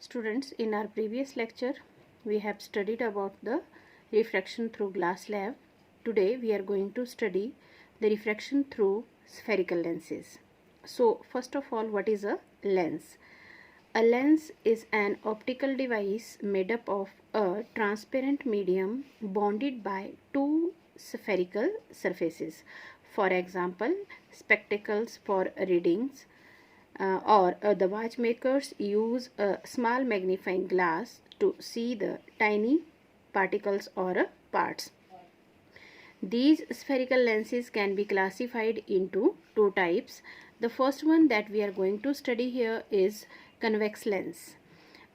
Students, in our previous lecture, we have studied about the refraction through glass slab. Today, we are going to study the refraction through spherical lenses. So, first of all, what is a lens? A lens is an optical device made up of a transparent medium bonded by two spherical surfaces. For example, spectacles for readings, or the watchmakers use a small magnifying glass to see the tiny particles or parts. These spherical lenses can be classified into two types. The first one that we are going to study here is convex lens.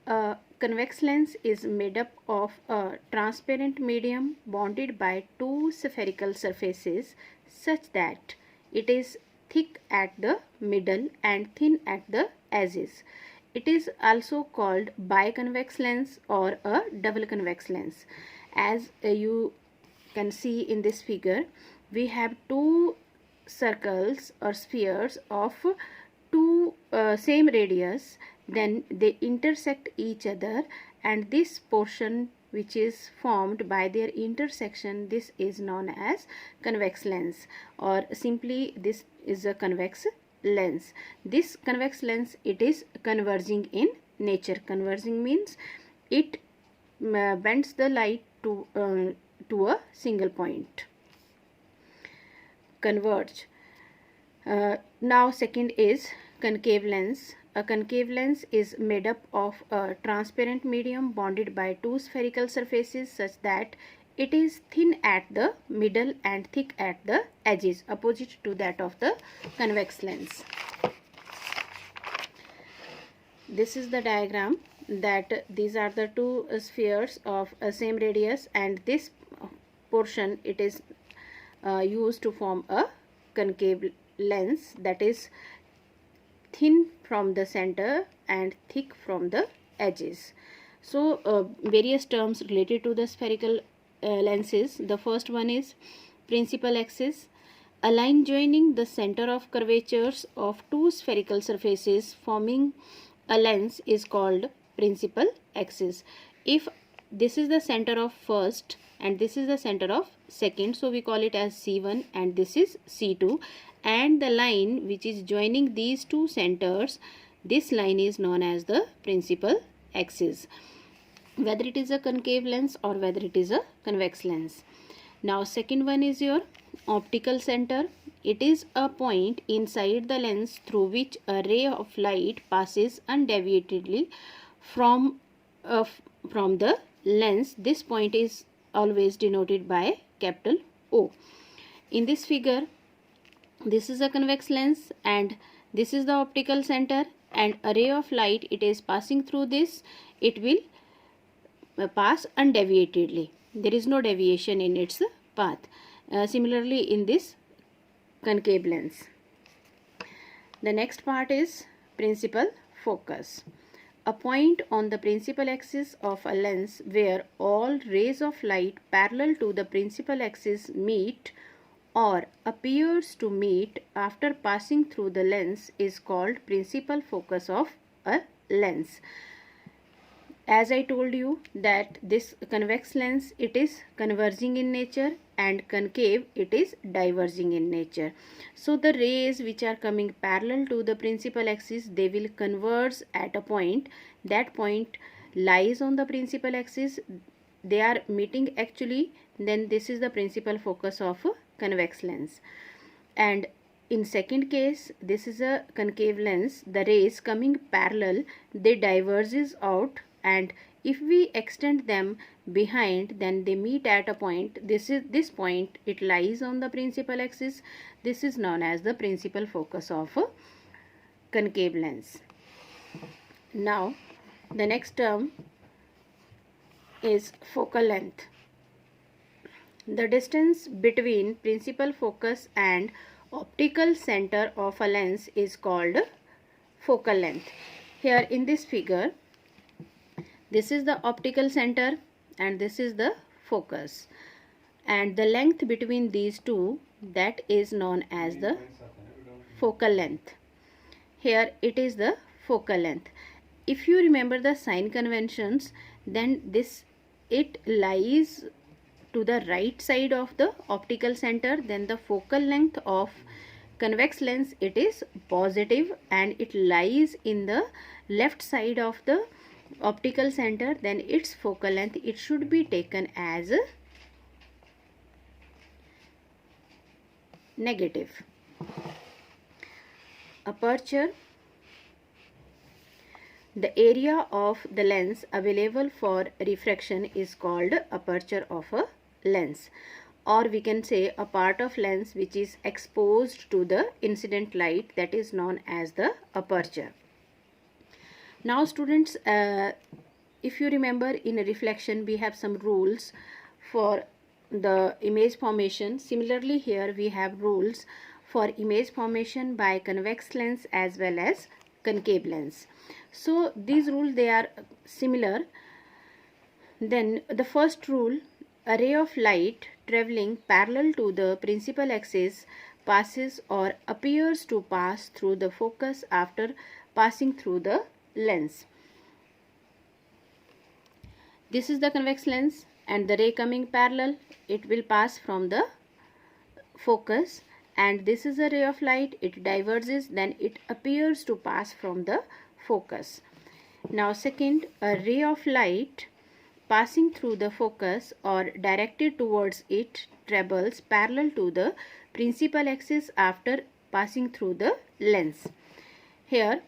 A convex lens is made up of a transparent medium bonded by two spherical surfaces such that it is thick at the middle and thin at the edges. It is also called biconvex lens or a double convex lens. As you can see in this figure, we have two circles or spheres of two same radius, then they intersect each other, and this portion which is formed by their intersection, this is known as convex lens, or simply this is a convex lens. This convex lens, it is converging in nature. Converging means it bends the light to a single point. Converge. Now second is concave lens. A concave lens is made up of a transparent medium bonded by two spherical surfaces such that it is thin at the middle and thick at the edges, opposite to that of the convex lens. This is the diagram that these are the two spheres of same radius, and this portion, it is used to form a concave lens, that is thin from the center and thick from the edges. So various terms related to the spherical lenses. The first one is principal axis. A line joining the center of curvatures of two spherical surfaces forming a lens is called principal axis. If this is the center of first and this is the center of second, so we call it as C1 and this is C2, and the line which is joining these two centers, this line is known as the principal axis, whether it is a concave lens or whether it is a convex lens. Now second one is your optical center. It is a point inside the lens through which a ray of light passes undeviatedly from the lens. This point is always denoted by capital O. In this figure, this is a convex lens and this is the optical center, and a ray of light, it is passing through this. It will pass undeviatedly. There is no deviation in its path. Similarly in this concave lens. The next part is principal focus. A point on the principal axis of a lens where all rays of light parallel to the principal axis meet or appears to meet after passing through the lens is called principal focus of a lens. As I told you that this convex lens, it is converging in nature, and concave, it is diverging in nature. So the rays which are coming parallel to the principal axis, they will converge at a point. That point lies on the principal axis. They are meeting actually. Then this is the principal focus of a convex lens. And in second case, this is a concave lens. The rays coming parallel, they diverges out, and if we extend them behind, then they meet at a point. This point, it lies on the principal axis. This is known as the principal focus of a concave lens. Now the next term is focal length. The distance between principal focus and optical center of a lens is called focal length. Here in this figure, this is the optical center and this is the focus, and the length between these two, that is known as the focal length. Here it is the focal length. if you remember the sign conventions, then it lies to the right side of the optical center, then the focal length of convex lens, it is positive, and it lies in the left side of the optical center, then its focal length, it should be taken as negative. Aperture, the area of the lens available for refraction is called aperture of a lens, or we can say a part of lens which is exposed to the incident light, that is known as the aperture. Now students, if you remember, in reflection we have some rules for the image formation. Similarly here we have rules for image formation by convex lens as well as concave lens. So these rules, they are similar. Then the first rule, a ray of light traveling parallel to the principal axis passes or appears to pass through the focus after passing through the lens. This is the convex lens, and the ray coming parallel, it will pass from the focus, and this is a ray of light, it diverges, then it appears to pass from the focus. Now second, a ray of light passing through the focus or directed towards it travels parallel to the principal axis after passing through the lens. Here,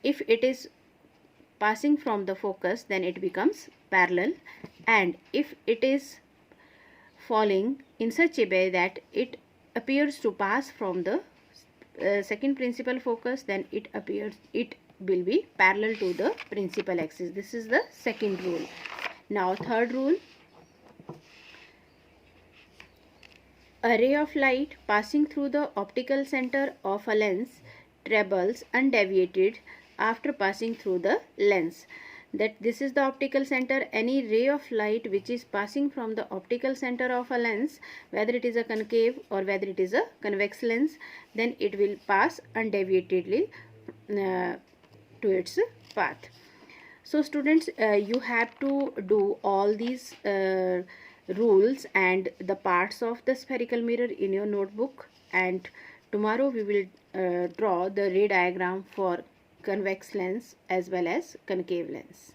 if it is passing from the focus, then it becomes parallel, and if it is falling in such a way that it appears to pass from the second principal focus, then it will be parallel to the principal axis. This is the second rule. Now third rule, a ray of light passing through the optical center of a lens travels undeviated after passing through the lens. That this is the optical center. Any ray of light which is passing from the optical center of a lens, whether it is a concave or whether it is a convex lens, then it will pass undeviatedly to its path. So students, you have to do all these rules and the parts of the spherical mirror in your notebook, and tomorrow we will draw the ray diagram for convex lens as well as concave lens.